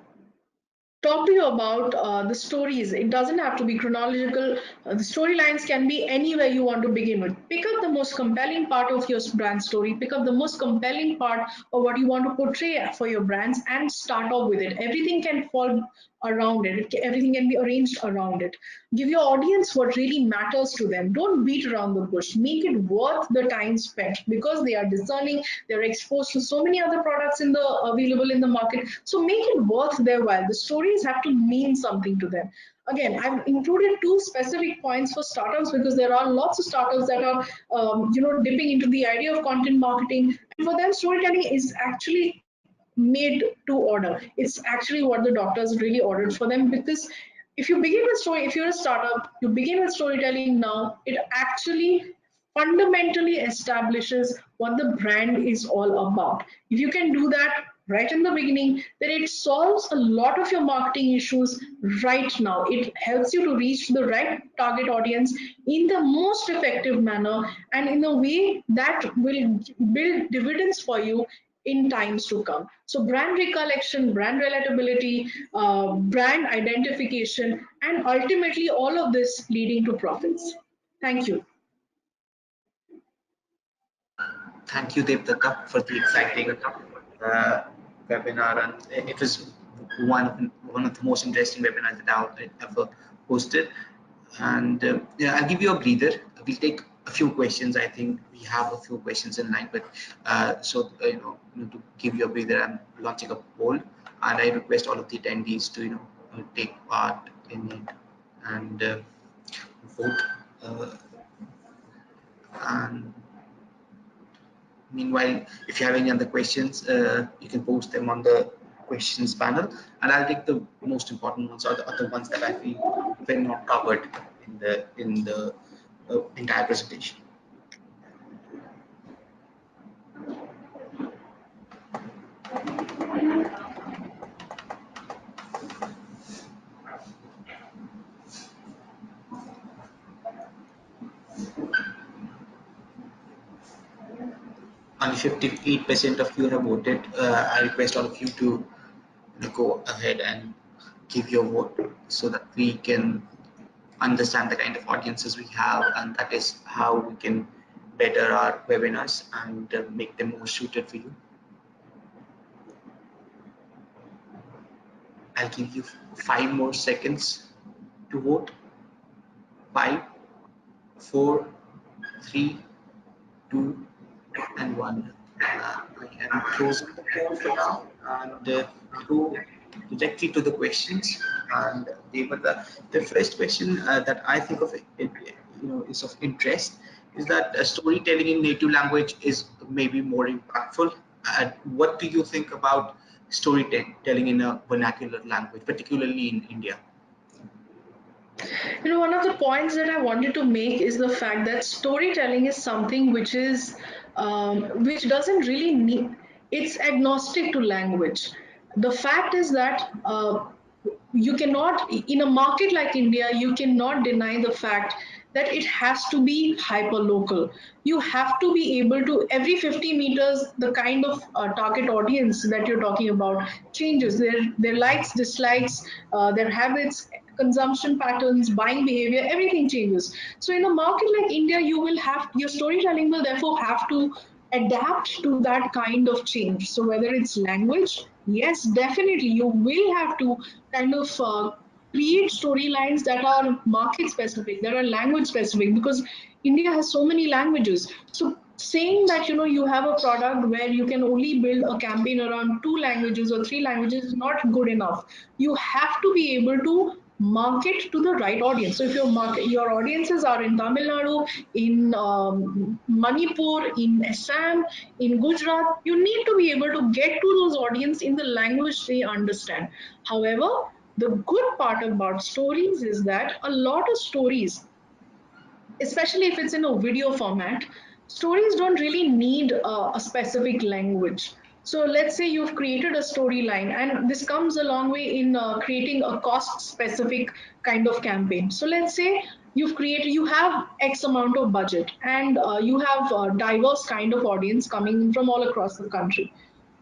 talk to you about the stories. It doesn't have to be chronological. The storylines can be anywhere you want to begin with. Pick up the most compelling part of your brand story, pick up the most compelling part of what you want to portray for your brands, and start off with it. Everything can fall around it, everything can be arranged around it. Give your audience what really matters to them. Don't beat around the bush. Make it worth the time spent because they are discerning, they're exposed to so many other products in the available in the market. So make it worth their while. The stories have to mean something to them. Again, I've included two specific points for startups because there are lots of startups that are dipping into the idea of content marketing, and for them storytelling is actually made to order. It's actually what the doctors really ordered for them, because if you begin with story, if you're a startup, you begin with storytelling now, it actually fundamentally establishes what the brand is all about. If you can do that right in the beginning, then it solves a lot of your marketing issues right now. It helps you to reach the right target audience in the most effective manner and in a way that will build dividends for you in times to come. So, brand recollection, brand relatability, brand identification, and ultimately all of this leading to profits. Thank you. Thank you, Devdatta, for the exciting uh, webinar, and it was one of the most interesting webinars that I've ever hosted. And yeah, I'll give you a breather. We'll take a few questions. I think we have a few questions in line, but to give you a breather, I'm launching a poll, and I request all of the attendees to take part in it and vote. Uh, and Meanwhile, if you have any other questions, you can post them on the questions panel, and I'll take the most important ones or the other ones that I feel were not covered in the entire presentation. Only 58% of you have voted. I request all of you to go ahead and give your vote so that we can understand the kind of audiences we have, and that is how we can better our webinars and make them more suited for you. I'll give you 5 more seconds to vote. 5, 4, 3, 2, and 1. I am closing the poll for now, and we'll go directly to the questions. And they were the first question that I think of is of interest, is that storytelling in native language is maybe more impactful. What do you think about storytelling in a vernacular language, particularly in India? One of the points that I wanted to make is the fact that storytelling is something which is which doesn't really need, it's agnostic to language. The fact is that you cannot, in a market like India, you cannot deny the fact that it has to be hyper local. You have to be able to, every 50 meters, the kind of target audience that you're talking about changes. Their likes, dislikes, their habits, consumption patterns, buying behavior, everything changes. So in a market like India, you will have, your storytelling will therefore have to adapt to that kind of change. So whether it's language, yes, definitely you will have to kind of create storylines that are market specific, that are language specific, because India has so many languages. So saying that you have a product where you can only build a campaign around two languages or three languages is not good enough. You have to be able to market to the right audience. So if your audiences are in Tamil Nadu, in Manipur, in Assam, in Gujarat, you need to be able to get to those audience in the language they understand. However, the good part about stories is that a lot of stories, especially if it's in a video format, stories don't really need a specific language. So let's say you've created a storyline, and this comes a long way in creating a cost specific kind of campaign. So let's say you have X amount of budget, and you have a diverse kind of audience coming from all across the country.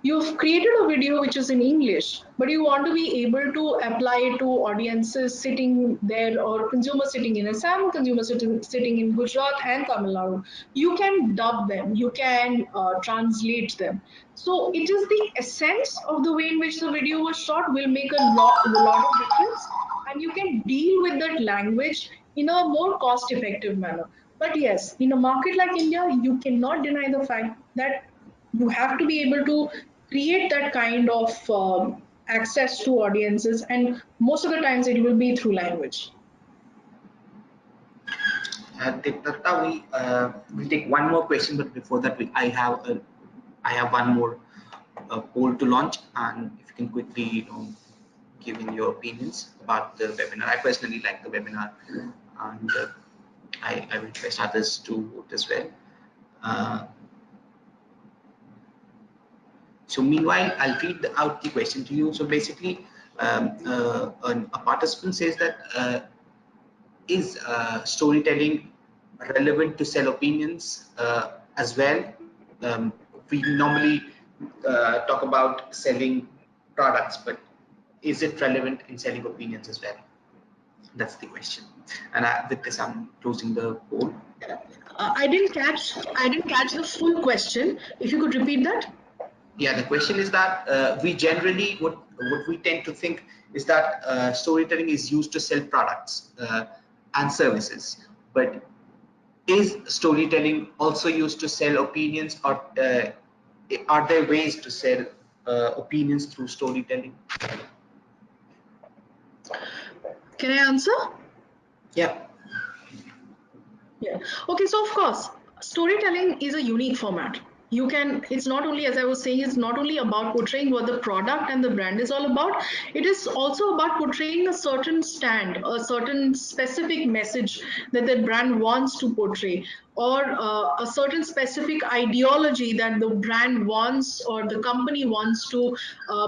You've created a video which is in English, but you want to be able to apply it to audiences sitting there, or consumers sitting in Assam, consumers sitting in Gujarat and Tamil Nadu. You can dub them, you can translate them. So it is the essence of the way in which the video was shot will make a lot of difference, and you can deal with that language in a more cost effective manner. But yes, in a market like India, you cannot deny the fact that you have to be able to create that kind of access to audiences, and most of the times it will be through language. Deepta, we'll take one more question, but before that, I have one more poll to launch, and if you can quickly, give in your opinions about the webinar. I personally like the webinar, and I will request others to vote as well. So meanwhile, I'll read out the question to you. So basically, a participant says that is storytelling relevant to sell opinions as well? We normally talk about selling products, but is it relevant in selling opinions as well? That's the question. And with this, I'm closing the poll. I didn't catch the full question. If you could repeat that. Yeah, the question is that we generally, what we tend to think is that storytelling is used to sell products and services, but is storytelling also used to sell opinions, or are there ways to sell opinions through storytelling? Can I answer? Yeah. Yeah. Okay, so of course, storytelling is a unique format. It's not only, as I was saying, it's not only about portraying what the product and the brand is all about, it is also about portraying a certain stand, a certain specific message that the brand wants to portray, or a certain specific ideology that the brand wants or the company wants to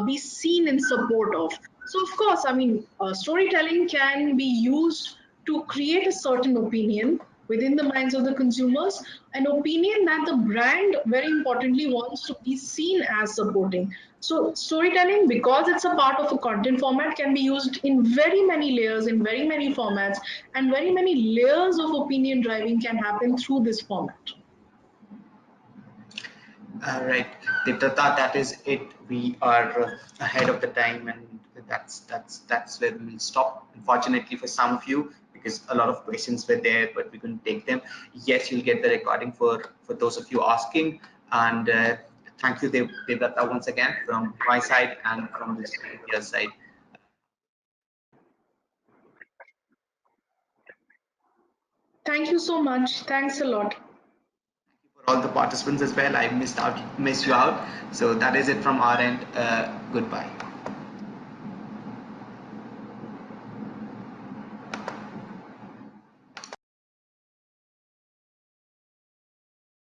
be seen in support of. So, of course, I mean, storytelling can be used to create a certain opinion within the minds of the consumers, an opinion that the brand very importantly wants to be seen as supporting. So storytelling, because it's a part of a content format, can be used in very many layers, in very many formats, and very many layers of opinion driving can happen through this format. Right, Diptata, that is it. We are ahead of the time, and that's where we will stop. Unfortunately for some of you, because a lot of questions were there, but we couldn't take them. Yes, you'll get the recording for those of you asking, and thank you, Devdata, once again from my side and from this Vidya's side. Thank you so much. Thanks a lot. For all the participants as well. I missed you out. So that is it from our end. Goodbye.